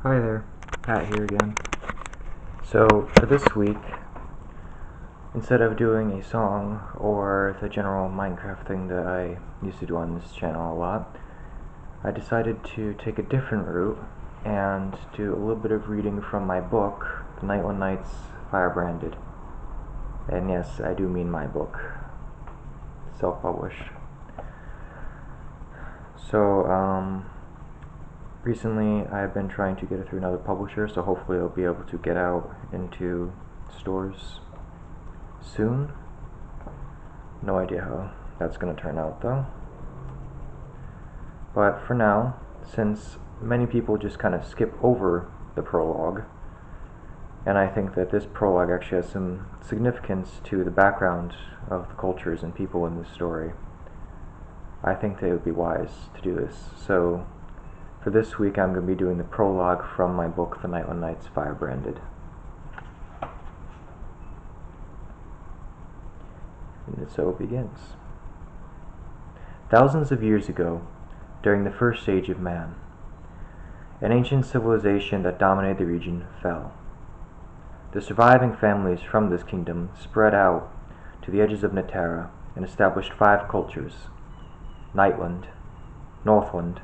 Hi there, Pat here again. So for this week, instead of doing a song or the general Minecraft thing that I used to do on this channel a lot, I decided to take a different route and do a little bit of reading from my book, The Nightland Knights Firebranded. And yes, I do mean my book, self-published. So, recently I've been trying to get it through another publisher, so hopefully it'll be able to get out into stores soon. No idea how that's going to turn out though. But for now, since many people just kind of skip over the prologue, and I think that this prologue actually has some significance to the background of the cultures and people in this story, I think that it would be wise to do this. So for this week I'm going to be doing the prologue from my book, The Nightland Knights Firebranded. And so it begins. Thousands of years ago, during the first age of man, an ancient civilization that dominated the region fell. The surviving families from this kingdom spread out to the edges of Netterra and established 5 cultures: Nightland, Northland,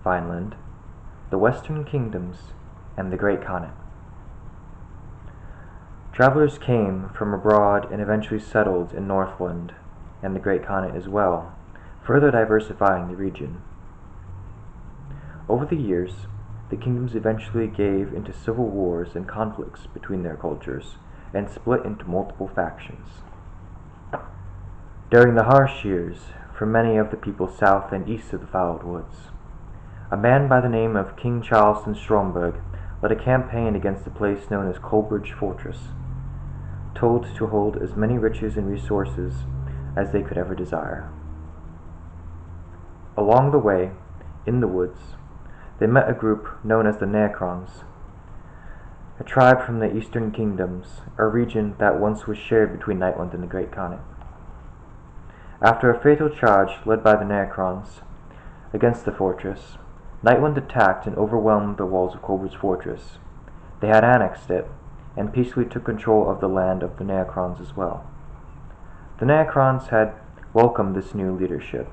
Vineland, the Western Kingdoms, and the Great Khanate. Travelers came from abroad and eventually settled in Northland and the Great Khanate as well, further diversifying the region. Over the years, the kingdoms eventually gave into civil wars and conflicts between their cultures and split into multiple factions. During the harsh years, for many of the people south and east of the Fouled Woods, a man by the name of King Charleston Stromberg led a campaign against a place known as Coleridge Fortress, told to hold as many riches and resources as they could ever desire. Along the way, in the woods, they met a group known as the Necrons, a tribe from the Eastern Kingdoms, a region that once was shared between Nightland and the Great Khanate. After a fatal charge led by the Necrons against the fortress, Nightland attacked and overwhelmed the walls of Coleridge Fortress. They had annexed it, and peacefully took control of the land of the Necrons as well. The Necrons had welcomed this new leadership,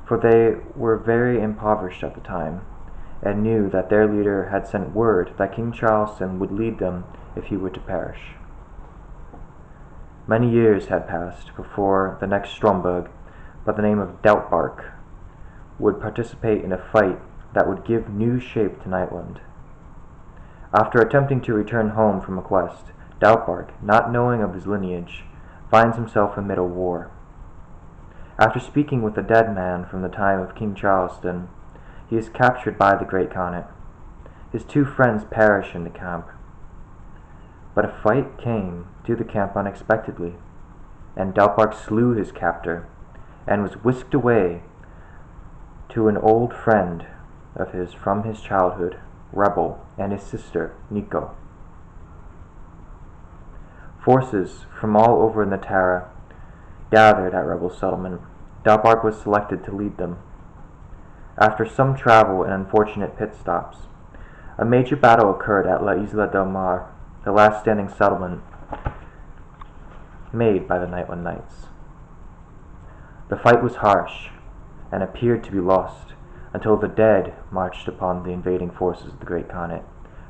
for they were very impoverished at the time, and knew that their leader had sent word that King Charleston would lead them if he were to perish. Many years had passed before the next Stromberg, by the name of Doubtbark, would participate in a fight that would give new shape to Nightland. After attempting to return home from a quest, Doubtbark, not knowing of his lineage, finds himself amid a war. After speaking with a dead man from the time of King Charleston, he is captured by the Great Khanate. His 2 friends perish in the camp. But a fight came to the camp unexpectedly, and Doubtbark slew his captor, and was whisked away to an old friend of his from his childhood, Rebel, and his sister, Nico. Forces from all over Netterra gathered at Rebel's settlement. Doubtbark was selected to lead them. After some travel and unfortunate pit stops, a major battle occurred at La Isla del Mar, the last standing settlement made by the Nightland Knights. The fight was harsh and appeared to be lost until the dead marched upon the invading forces of the Great Khanate,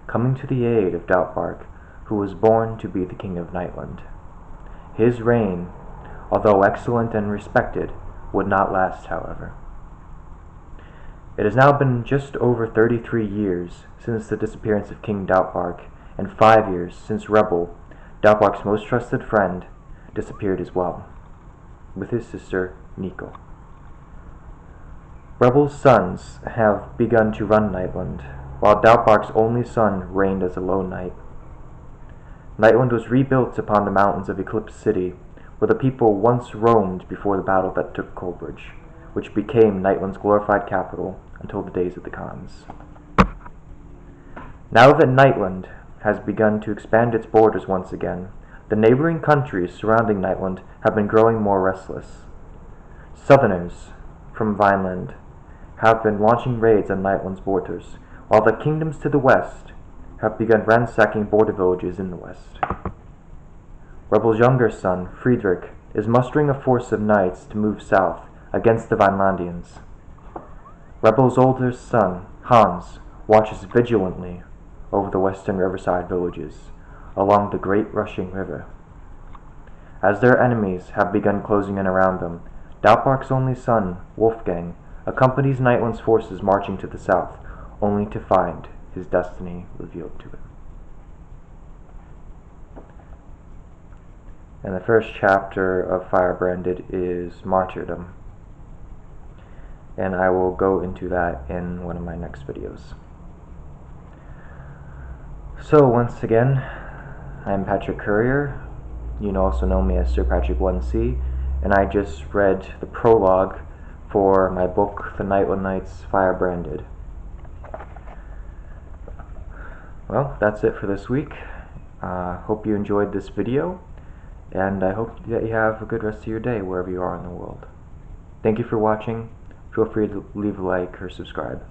coming to the aid of Doubtbark, who was born to be the King of Nightland. His reign, although excellent and respected, would not last, however. It has now been just over 33 years since the disappearance of King Doubtbark, and 5 years since Rebel, Doubtbark's most trusted friend, disappeared as well, with his sister, Nico. Rebel's sons have begun to run Nightland, while Doubtbark's only son reigned as a lone knight. Nightland was rebuilt upon the mountains of Eclipse City, where the people once roamed before the battle that took Coleridge, which became Nightland's glorified capital until the days of the Khans. Now that Nightland has begun to expand its borders once again, the neighboring countries surrounding Nightland have been growing more restless. Southerners from Vineland have been launching raids on Nightland's borders, while the kingdoms to the west have begun ransacking border villages in the west. Rebel's younger son, Friedrich, is mustering a force of knights to move south against the Vinlandians. Rebel's older son, Hans, watches vigilantly over the western riverside villages along the great rushing river. As their enemies have begun closing in around them, Doutbark's only son, Wolfgang, accompanies Nightland's forces marching to the south, only to find his destiny revealed to him. And the first chapter of Firebranded is Martyrdom, and I will go into that in one of my next videos. So once again, I'm Patrick Currier. You can also know me as Sir Patrick 1C, and I just read the prologue for my book, The Nightland Knights Firebranded. Well, that's it for this week. Hope you enjoyed this video, and I hope that you have a good rest of your day wherever you are in the world. Thank you for watching. Feel free to leave a like or subscribe.